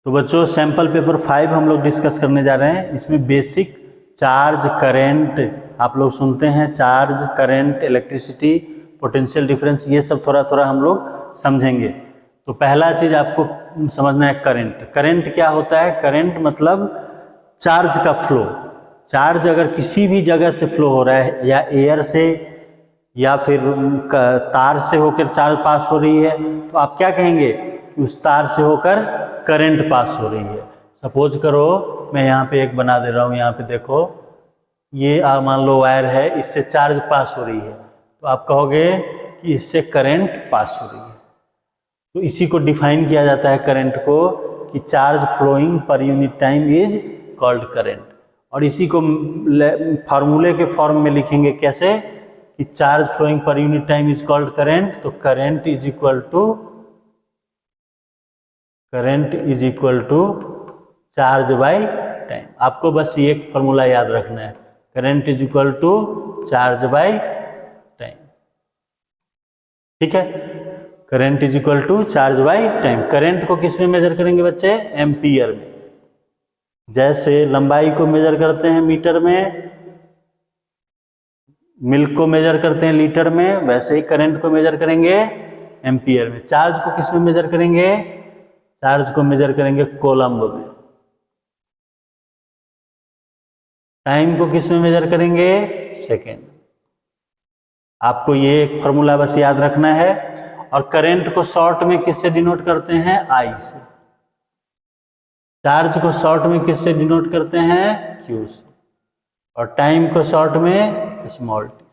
तो बच्चों sample paper 5 हम लोग डिस्कस करने जा रहे हैं। इसमें बेसिक चार्ज, करंट आप लोग सुनते हैं, charge, current, electricity, potential difference, ये सब थोड़ा थोड़ा हम लोग समझेंगे। तो पहला चीज आपको समझना है करंट। करंट क्या होता है? करंट मतलब चार्ज का फ्लो। चार्ज अगर किसी भी जगह से फ्लो हो रहा है, या एयर से या फिर तार से होकर चार्ज पास हो रही है, तो आप क्या कहेंगे कि उस तार से होकर करंट पास हो रही है। सपोज करो मैं यहाँ पे एक बना दे रहा हूँ, यहाँ पे देखो, ये मान लो वायर है, इससे चार्ज पास हो रही है, तो आप कहोगे कि इससे करंट पास हो रही है। तो इसी को डिफाइन किया जाता है करंट को कि charge flowing per unit time is called current. और इसी को फार्मूले के फॉर्म में लिखेंगे कैसे कि charge flowing per unit time is called current. तो current is equal to charge by time. आपको बस ये एक फॉर्मूला याद रखना है, current is equal to charge by time. ठीक है, current is equal to charge by time. Current को किस में मेजर करेंगे बच्चे? एम्पियर में। जैसे लंबाई को मेजर करते हैं मीटर में, मिल्क को मेजर करते हैं लीटर में, वैसे ही करंट को मेजर करेंगे एम्पियर में। चार्ज को किस में मेजर करेंगे? चार्ज को मेजर करेंगे कोलम्ब में। टाइम को किस में मेजर करेंगे? सेकेंड। आपको ये एक फॉर्मूला बस याद रखना है। और करंट को शॉर्ट में किससे डिनोट करते हैं? आई से। चार्ज को शॉर्ट में किससे डिनोट करते हैं? क्यू से। और टाइम को शॉर्ट में स्मॉल टी।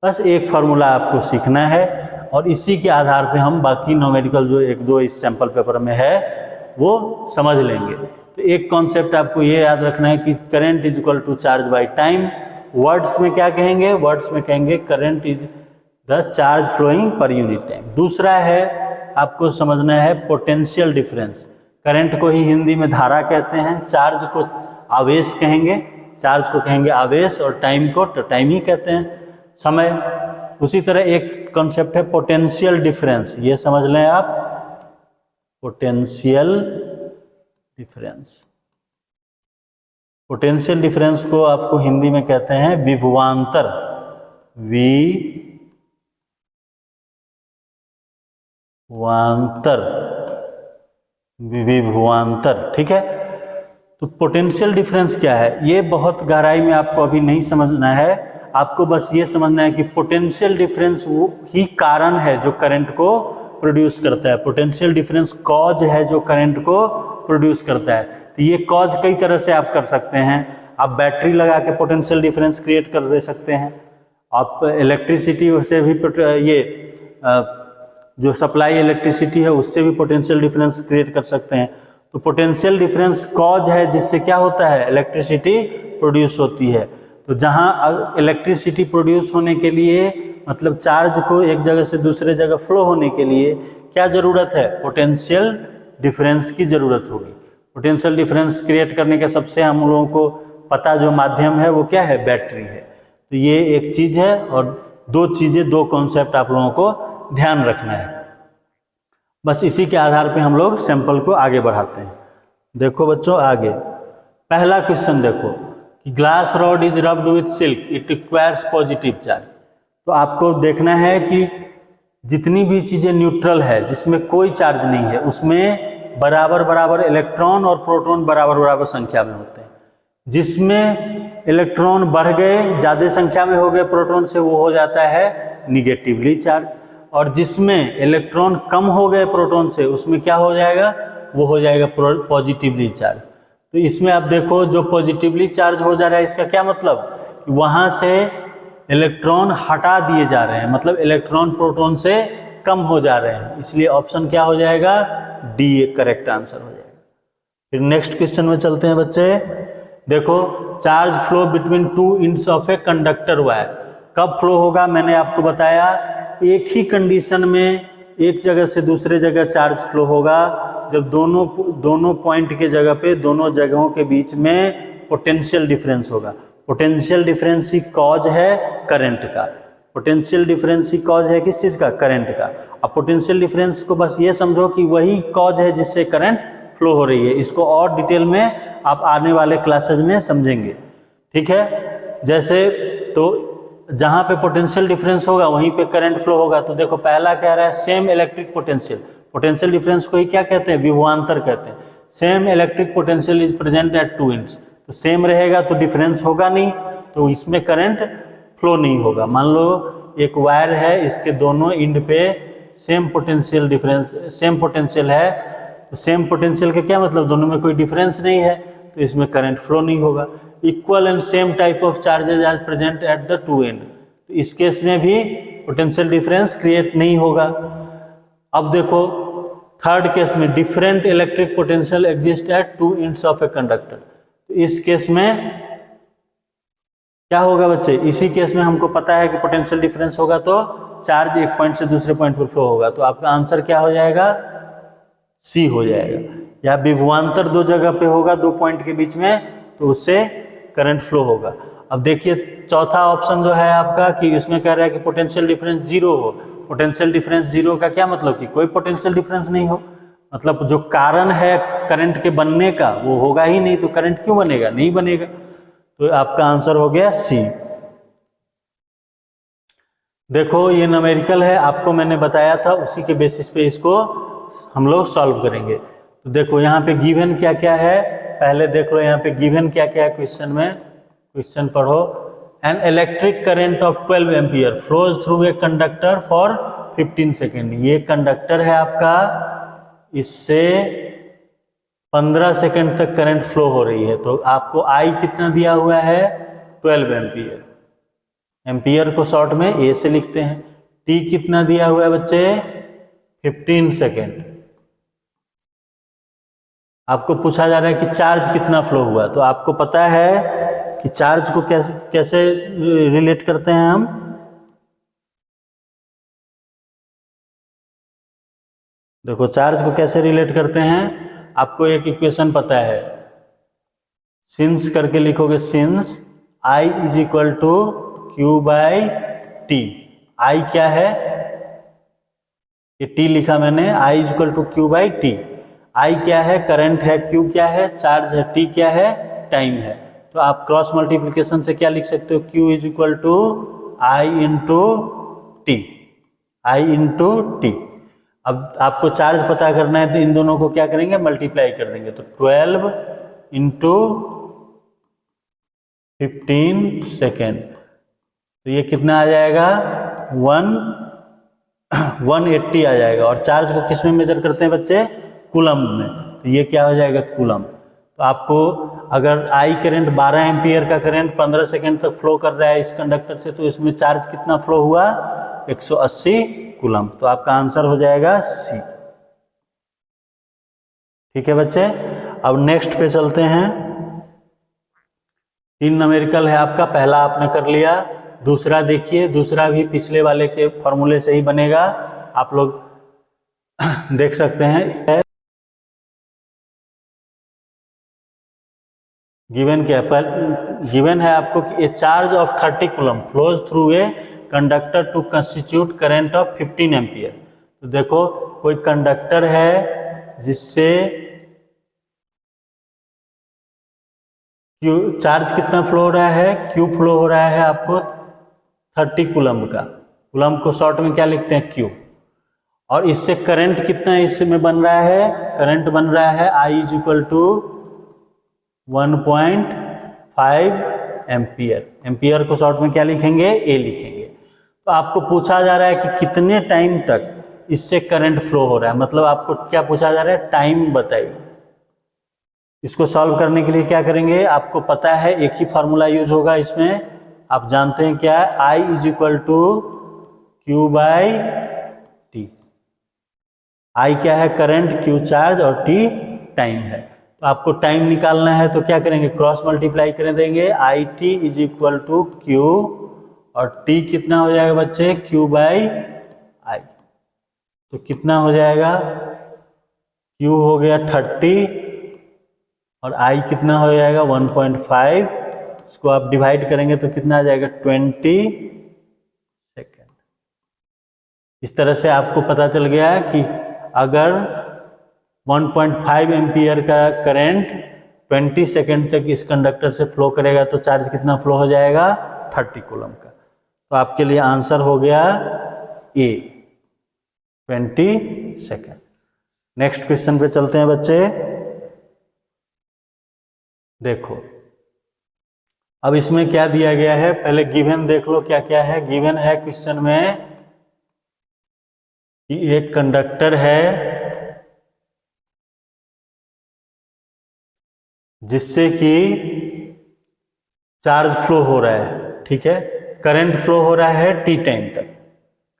बस एक फार्मूला आपको सीखना है और इसी के आधार पे हम बाकी न्यूमेरिकल जो एक दो इस सैंपल पेपर में है वो समझ लेंगे। तो एक कॉन्सेप्ट आपको ये याद रखना है कि current is equal to charge by time. Words में क्या कहेंगे? वर्ड्स में कहेंगे current is the charge flowing per unit time. दूसरा है आपको समझना है पोटेंशियल डिफरेंस। करंट को ही हिंदी में धारा कहते हैं, चार्ज को आवेश कहेंगे, चार्ज को कहेंगे आवेश, और टाइम को तो टाइम ही कहते हैं, समय। उसी तरह एक कॉन्सेप्ट है पोटेंशियल डिफरेंस, ये समझ लें आप, पोटेंशियल डिफरेंस। पोटेंशियल डिफरेंस को आपको हिंदी में कहते हैं विभवांतर। विभवांतर, ठीक है। तो पोटेंशियल डिफरेंस क्या है? ये बहुत गहराई में आपको अभी नहीं समझना है। आपको बस ये समझना है कि पोटेंशियल डिफरेंस वो ही कारण है जो करंट को प्रोड्यूस करता है। पोटेंशियल डिफरेंस कॉज है जो करंट को प्रोड्यूस करता है। तो ये कॉज कई तरह से आप कर सकते हैं। आप बैटरी लगा के पोटेंशियल डिफरेंस क्रिएट कर दे सकते हैं। आप इलेक्ट्रिसिटी से भी ये जो सप्लाई इलेक्ट्रिसिटी है उससे भी पोटेंशियल डिफरेंस क्रिएट कर सकते हैं। तो पोटेंशियल डिफरेंस कॉज है जिससे क्या होता है? इलेक्ट्रिसिटी प्रोड्यूस होती है। तो जहां इलेक्ट्रिसिटी प्रोड्यूस होने के लिए मतलब चार्ज को एक जगह से दूसरे जगह फ्लो होने के लिए क्या जरूरत है? पोटेंशियल डिफरेंस की जरूरत होगी। पोटेंशियल डिफरेंस क्रिएट करने का सबसे हम लोगों को पता जो माध्यम है वो क्या है? बैटरी है। तो ये एक चीज है और दो चीजें, दो कॉन्सेप्ट आप लोगों को ध्यान रखना है। बस इसी के आधार पे हम लोग सैंपल को आगे बढ़ाते हैं। देखो बच्चों, आगे पहला क्वेश्चन देखो कि glass rod is rubbed with silk, it requires positive charge. तो आपको देखना है कि जितनी भी चीजें न्यूट्रल है, जिसमें कोई चार्ज नहीं है, उसमें बराबर बराबर इलेक्ट्रॉन और प्रोटॉन बराबर बराबर संख्या में होते हैं। जिसमें इलेक्ट्रॉन बढ़ गए, ज्यादा संख्या में हो गए प्रोटॉन से, वो हो जाता है निगेटिवली चार्ज। और जिसमें इलेक्ट्रॉन कम हो गए प्रोटॉन से, उसमें क्या हो जाएगा? वो हो जाएगा पॉजिटिवली चार्ज। तो इसमें आप देखो जो पॉजिटिवली चार्ज हो जा रहा है, इसका क्या मतलब? वहां से इलेक्ट्रॉन हटा दिए जा रहे हैं, मतलब इलेक्ट्रॉन प्रोटॉन से कम हो जा रहे हैं। इसलिए ऑप्शन क्या हो जाएगा? डी करेक्ट आंसर हो जाएगा। फिर नेक्स्ट क्वेश्चन में चलते हैं बच्चे। देखो, charge flow between two ends of a conductor wire. कब फ्लो होगा? मैंने आपको बताया एक ही कंडीशन में एक जगह से दूसरे जगह चार्ज फ्लो होगा जब दोनों पॉइंट के जगह पे, दोनों जगहों के बीच में पोटेंशियल डिफरेंस होगा। पोटेंशियल डिफरेंस ही कॉज है करंट का। पोटेंशियल डिफरेंस ही कॉज है किस चीज का? करंट का। अब पोटेंशियल डिफरेंस को बस ये समझो कि वही कॉज है जिससे करंट फ्लो हो रही है। इसको और डिटेल में आप आने वाले क्लासेज में समझेंगे, ठीक है। जैसे तो जहाँ पे पोटेंशियल डिफरेंस होगा वहीं पे करंट फ्लो होगा। तो देखो पहला कह रहा है same electric potential, potential difference को ही क्या कहते हैं, विभवांतर कहते हैं। Same electric potential is present at 2 ends, तो सेम रहेगा तो डिफरेंस होगा नहीं, तो इसमें करंट फ्लो नहीं होगा। मान लो एक वायर है, इसके दोनों एंड पे same potential difference, same potential है, तो सेम पोटेंशियल का क्या मतलब, दोनों में कोई डिफरेंस नहीं है, तो इसमें करंट फ्लो नहीं होगा। Equal and same type of charges are present at the 2 end, तो इस केस में भी पोटेंशियल डिफरेंस क्रिएट नहीं होगा। अब देखो थर्ड केस में different electric potential exist at 2 ends of a conductor, तो इस केस में क्या होगा बच्चे, इसी केस में हमको पता है कि पोटेंशियल डिफरेंस होगा तो चार्ज एक पॉइंट से दूसरे पॉइंट पर फ्लो होगा, तो आपका आंसर क्या हो जाएगा, सी हो जाएगा। या विभवांतर दो जगह पे होगा, दो पॉइंट के बीच में, तो उससे करंट फ्लो होगा। अब देखिए चौथा ऑप्शन जो है आपका कि इसमें कह रहा है कि पोटेंशियल डिफरेंस जीरो हो। पोटेंशियल डिफरेंस जीरो का क्या मतलब कि कोई पोटेंशियल डिफरेंस नहीं हो, मतलब जो कारण है करंट के बनने का वो होगा ही नहीं, तो करंट क्यों बनेगा, नहीं बनेगा। तो आपका आंसर हो गया सी। देखो ये न्यूमेरिकल है, आपको मैंने बताया था, उसी के बेसिस पे इसको हम लोग सॉल्व करेंगे। तो देखो यहाँ पे गिवन क्या क्या है, पहले देख लो यहाँ पे गिवन क्या क्या है क्वेश्चन में। क्वेश्चन पढ़ो, an electric current of 12 ampere flows through a conductor for 15 second. ये कंडक्टर है आपका, इससे 15 सेकेंड तक करंट फ्लो हो रही है। तो आपको आई कितना दिया हुआ है, 12 एम्पियर, एम्पियर को शॉर्ट में ए से लिखते हैं। टी कितना दिया हुआ है बच्चे, 15 सेकेंड। आपको पूछा जा रहा है कि चार्ज कितना फ्लो हुआ, तो आपको पता है कि चार्ज को कैसे कैसे रिलेट करते हैं हम। देखो चार्ज को कैसे रिलेट करते हैं, आपको एक इक्वेशन पता है, सिंस करके लिखोगे, since I is equal to Q by T. I क्या है, ये टी लिखा मैंने, I is equal to Q by T. I क्या है, करंट है, क्यू क्या है, चार्ज है, टी क्या है, टाइम है। तो आप क्रॉस मल्टीप्लिकेशन से क्या लिख सकते हो, Q is equal to I into T, I into T. अब आपको चार्ज पता करना है तो इन दोनों को क्या करेंगे, मल्टीप्लाई कर देंगे। तो 12 इंटू 15 सेकेंड, तो ये कितना आ जाएगा, 180 आ जाएगा। और चार्ज को किस में मेजर करते हैं बच्चे, कूलम्ब में, तो ये क्या हो जाएगा, कूलम्ब। तो आपको अगर आई करंट 12 एम्पियर का करंट 15 सेकेंड तक फ्लो कर रहा है इस कंडक्टर से, तो इसमें चार्ज कितना फ्लो हुआ, 180 कूलम्ब। तो आपका आंसर हो जाएगा सी। ठीक है बच्चे, अब नेक्स्ट पे चलते हैं। 3 न्यूमेरिकल है आपका, पहला आपने कर लिया, दूसरा देखिए, दूसरा भी पिछले वाले के फॉर्मूले से ही बनेगा, आप लोग देख सकते हैं। गिवन क्या है, गिवन है आपको कि a charge of 30 coulomb flows through a conductor to constitute current of 15 ampere. तो देखो कोई कंडक्टर है जिससे क्यू, चार्ज कितना फ्लो हो रहा है, क्यू फ्लो हो रहा है आपको 30 कूलम्ब का, कूलम्ब को शॉर्ट में क्या लिखते हैं, क्यू। और इससे करंट कितना इसमें बन रहा है, करंट बन रहा है I is equal to 1.5 ampere. Ampere को शॉर्ट में क्या लिखेंगे, ए लिखेंगे। तो आपको पूछा जा रहा है कि कितने टाइम तक इससे करंट फ्लो हो रहा है, मतलब आपको क्या पूछा जा रहा है, टाइम बताइए। इसको सॉल्व करने के लिए क्या करेंगे, आपको पता है एक ही फार्मूला यूज होगा इसमें, आप जानते हैं क्या है, I is equal to Q by T. I क्या है, करंट, क्यू चार्ज और टी टाइम है। तो आपको टाइम निकालना है तो क्या करेंगे, क्रॉस मल्टीप्लाई कर देंगे, I T is equal to Q, और टी कितना हो जाएगा बच्चे, क्यू बाई आई। तो कितना हो जाएगा, क्यू हो गया 30 और आई कितना हो जाएगा 1.5। इसको आप डिवाइड करेंगे तो कितना आ जाएगा 20 सेकेंड। इस तरह से आपको पता चल गया कि अगर 1.5 एम्पियर का करंट 20 सेकेंड तक इस कंडक्टर से फ्लो करेगा तो चार्ज कितना फ्लो हो जाएगा? 30 कूलम का। तो आपके लिए आंसर हो गया ए, 20 सेकेंड। नेक्स्ट क्वेश्चन पे चलते हैं बच्चे। देखो अब इसमें क्या दिया गया है, पहले गिवन देख लो क्या क्या है। गिवन है क्वेश्चन में कि एक कंडक्टर है जिससे कि चार्ज फ्लो हो रहा है, ठीक है। करंट फ्लो हो रहा है टी टाइम तक।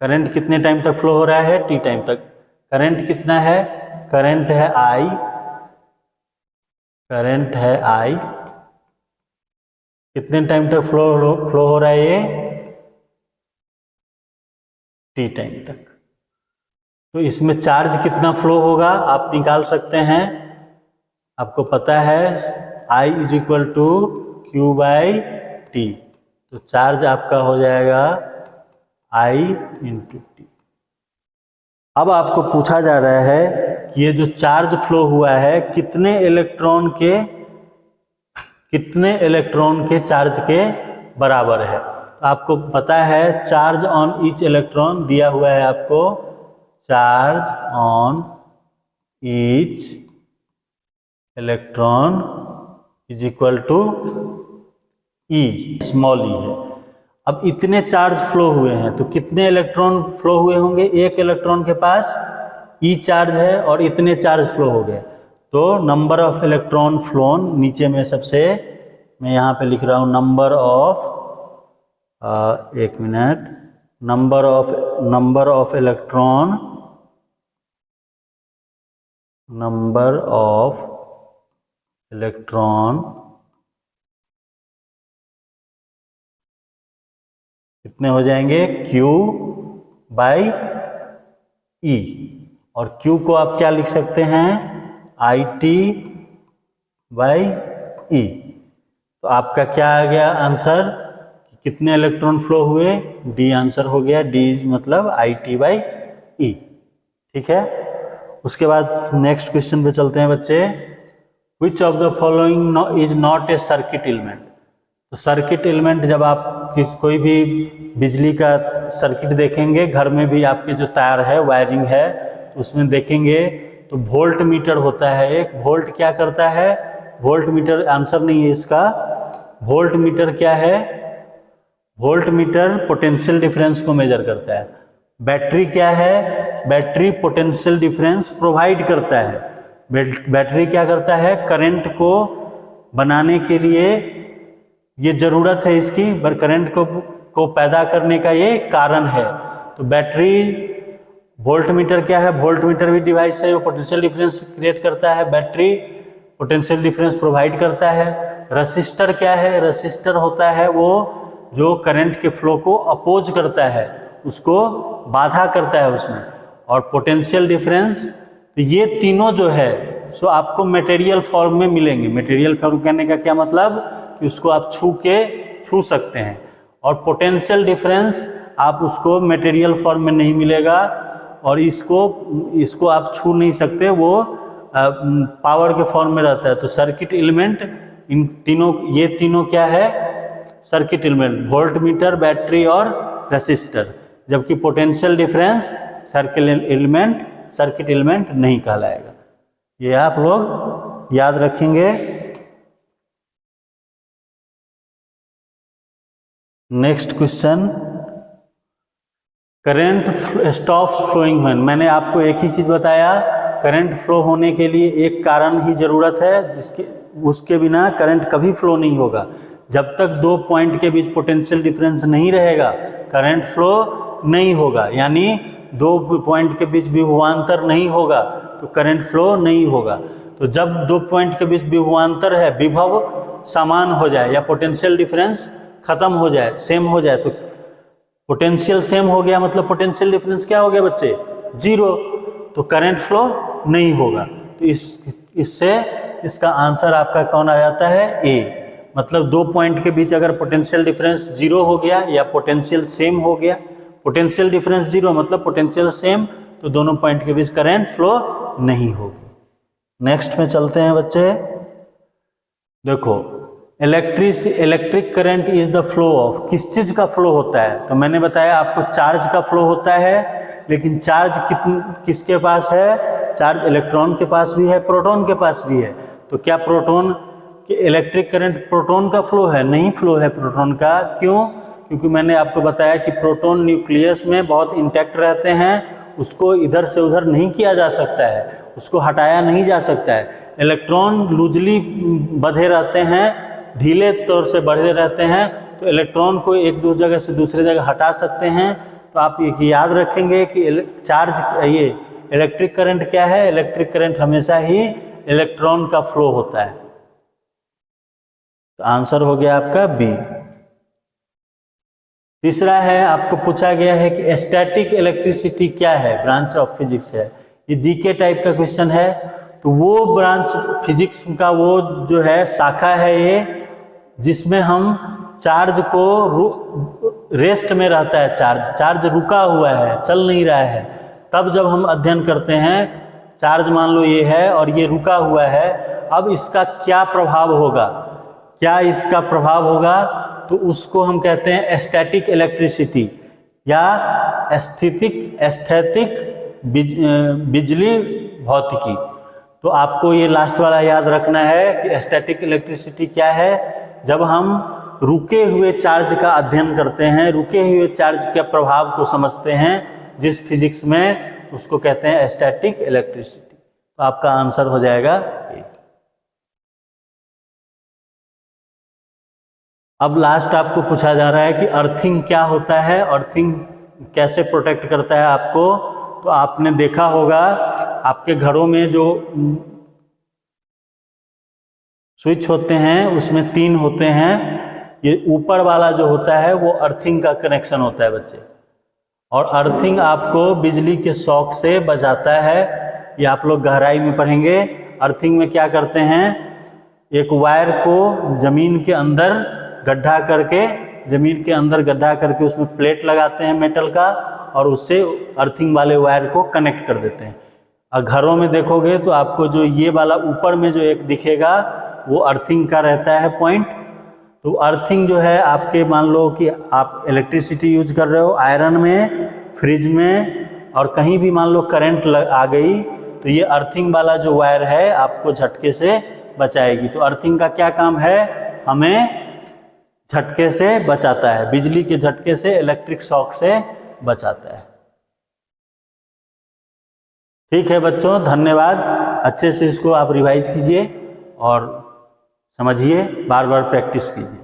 करंट कितने टाइम तक फ्लो हो रहा है? टी टाइम तक। करंट कितना है? करंट है आई, करंट है आई। कितने टाइम तक फ्लो हो रहा है ये? टी टाइम तक। तो इसमें चार्ज कितना फ्लो होगा आप निकाल सकते हैं। आपको पता है I is equal to Q by T. तो चार्ज आपका हो जाएगा I इंटू टी। अब आपको पूछा जा रहा है कि ये जो चार्ज फ्लो हुआ है कितने इलेक्ट्रॉन के चार्ज के बराबर है। तो आपको पता है चार्ज ऑन ईच इलेक्ट्रॉन दिया हुआ है आपको, charge on each electron is equal to E, small E है। अब इतने चार्ज फ्लो हुए हैं तो कितने इलेक्ट्रॉन फ्लो हुए होंगे? एक इलेक्ट्रॉन के पास ई चार्ज है और इतने चार्ज फ्लो हो गए। तो नंबर ऑफ इलेक्ट्रॉन फ्लोन, नीचे में सबसे मैं यहाँ पे लिख रहा हूँ नंबर ऑफ, एक minute, number of electron, number of electron कितने हो जाएंगे? Q by E। और Q को आप क्या लिख सकते हैं? IT by E। तो आपका क्या आ गया आंसर? कितने इलेक्ट्रॉन फ्लो हुए? D आंसर हो गया। D मतलब IT बाई E, ठीक है। उसके बाद नेक्स्ट क्वेश्चन पे चलते हैं बच्चे। Which of the following is not a circuit element? तो सर्किट एलिमेंट, जब आप कोई भी बिजली का सर्किट देखेंगे, घर में भी आपके जो तार है, वायरिंग है, तो उसमें देखेंगे तो वोल्ट मीटर होता है एक। वोल्ट क्या करता है? वोल्ट मीटर आंसर नहीं है इसका। वोल्ट मीटर क्या है? वोल्ट मीटर पोटेंशियल डिफरेंस को मेजर करता है। बैटरी क्या है? बैटरी पोटेंशियल डिफरेंस प्रोवाइड करता है। बैटरी क्या करता है? करंट को बनाने के लिए ये जरूरत है इसकी, पर करंट को पैदा करने का ये कारण है। तो बैटरी, वोल्ट मीटर क्या है? वोल्ट मीटर भी डिवाइस है, वो पोटेंशियल डिफरेंस क्रिएट करता है। बैटरी पोटेंशियल डिफरेंस प्रोवाइड करता है। रसिस्टर क्या है? रसिस्टर होता है वो जो करंट के फ्लो को अपोज करता है, उसको बाधा करता है उसमें। और पोटेंशियल डिफरेंस, तो ये तीनों जो है सो आपको मटेरियल फॉर्म में मिलेंगे। मटेरियल फॉर्म कहने का क्या मतलब कि उसको आप छू सकते हैं। और पोटेंशियल डिफरेंस आप उसको मटेरियल फॉर्म में नहीं मिलेगा और इसको आप छू नहीं सकते, वो पावर के फॉर्म में रहता है। तो सर्किट एलिमेंट, इन तीनों, ये तीनों क्या है? Circuit element, voltmeter, battery और रेसिस्टर। जबकि पोटेंशियल डिफरेंस सर्किट एलिमेंट नहीं कहलाएगा। ये आप लोग याद रखेंगे। Next question, current stops flowing when. मैंने आपको एक ही चीज बताया, करंट फ्लो होने के लिए एक कारण ही जरूरत है, उसके बिना करंट कभी फ्लो नहीं होगा। जब तक दो पॉइंट के बीच पोटेंशियल डिफरेंस नहीं रहेगा, करंट फ्लो नहीं होगा। यानी दो पॉइंट के बीच विभवांतर नहीं होगा तो करंट फ्लो नहीं होगा। तो जब दो पॉइंट के बीच विभवांतर है, विभव समान हो जाए या पोटेंशियल डिफरेंस खत्म हो जाए, सेम हो जाए, तो पोटेंशियल सेम हो गया, मतलब पोटेंशियल डिफरेंस क्या हो गया बच्चे? 0। तो करंट फ्लो नहीं होगा। तो इससे इसका आंसर आपका कौन आ जाता है? ए। मतलब दो पॉइंट के बीच अगर पोटेंशियल डिफरेंस 0 हो गया या पोटेंशियल सेम हो गया, पोटेंशियल डिफरेंस 0 मतलब पोटेंशियल सेम, तो दोनों पॉइंट के बीच करंट फ्लो नहीं होगी। नेक्स्ट में चलते हैं बच्चे। देखो, electric current is the flow of, किस चीज का फ्लो होता है? तो मैंने बताया आपको चार्ज का फ्लो होता है, लेकिन चार्ज किसके पास है? चार्ज इलेक्ट्रॉन के पास भी है, प्रोटॉन के पास भी है। तो क्या प्रोटॉन इलेक्ट्रिक करंट प्रोटॉन का फ्लो है? नहीं फ्लो है प्रोटॉन का। क्यों? क्योंकि मैंने आपको बताया कि प्रोटॉन न्यूक्लियस में बहुत इंटैक्ट रहते हैं, उसको इधर से उधर नहीं किया जा सकता है, उसको हटाया नहीं जा सकता है। इलेक्ट्रॉन लूजली बंधे रहते हैं, ढीले तौर से बढ़े रहते हैं, तो इलेक्ट्रॉन को एक दूसरी जगह से दूसरे जगह हटा सकते हैं। तो आप ये याद रखेंगे कि ये इलेक्ट्रिक करंट क्या है? इलेक्ट्रिक करंट हमेशा ही इलेक्ट्रॉन का फ्लो होता है। तो आंसर हो गया आपका बी। तीसरा है, आपको पूछा गया है कि स्टैटिक इलेक्ट्रिसिटी क्या है? ब्रांच ऑफ फिजिक्स है, ये जीके टाइप का क्वेश्चन है। तो वो ब्रांच फिजिक्स का वो जो है शाखा है ये, जिसमें हम चार्ज को रेस्ट में रहता है, चार्ज रुका हुआ है, चल नहीं रहा है, तब जब हम अध्ययन करते हैं, चार्ज मान लो ये है और ये रुका हुआ है, अब इसका क्या प्रभाव होगा, क्या इसका प्रभाव होगा, तो उसको हम कहते हैं स्टैटिक इलेक्ट्रिसिटी या एस्थेटिक बिजली भौतिकी। तो आपको ये लास्ट वाला याद रखना है कि स्टैटिक इलेक्ट्रिसिटी क्या है? जब हम रुके हुए चार्ज का अध्ययन करते हैं, रुके हुए चार्ज के प्रभाव को समझते हैं जिस फिजिक्स में, उसको कहते हैं स्टैटिक इलेक्ट्रिसिटी। तो आपका आंसर हो जाएगा ए। अब लास्ट आपको पूछा जा रहा है कि अर्थिंग क्या होता है, अर्थिंग कैसे प्रोटेक्ट करता है आपको। तो आपने देखा होगा आपके घरों में जो स्विच होते हैं उसमें 3 होते हैं। ये ऊपर वाला जो होता है वो अर्थिंग का कनेक्शन होता है बच्चे, और अर्थिंग आपको बिजली के शॉक से बचाता है। ये आप लोग गहराई में पढ़ेंगे। अर्थिंग में क्या करते हैं, एक वायर को जमीन के अंदर गड्ढा करके उसमें प्लेट लगाते हैं मेटल का, और उससे अर्थिंग वाले वायर को कनेक्ट कर देते हैं। और घरों में देखोगे तो आपको जो ये वाला ऊपर में जो एक दिखेगा वो अर्थिंग का रहता है पॉइंट। तो अर्थिंग जो है आपके, मान लो कि आप इलेक्ट्रिसिटी यूज कर रहे हो आयरन में, फ्रिज में, और कहीं भी मान लो करंट आ गई, तो ये अर्थिंग वाला जो वायर है आपको झटके से बचाएगी। तो अर्थिंग का क्या काम है? हमें झटके से बचाता है, बिजली के झटके से, इलेक्ट्रिक शॉक से बचाता है। ठीक है बच्चों, धन्यवाद। अच्छे से इसको आप रिवाइज कीजिए और समझिए, बार बार प्रैक्टिस कीजिए।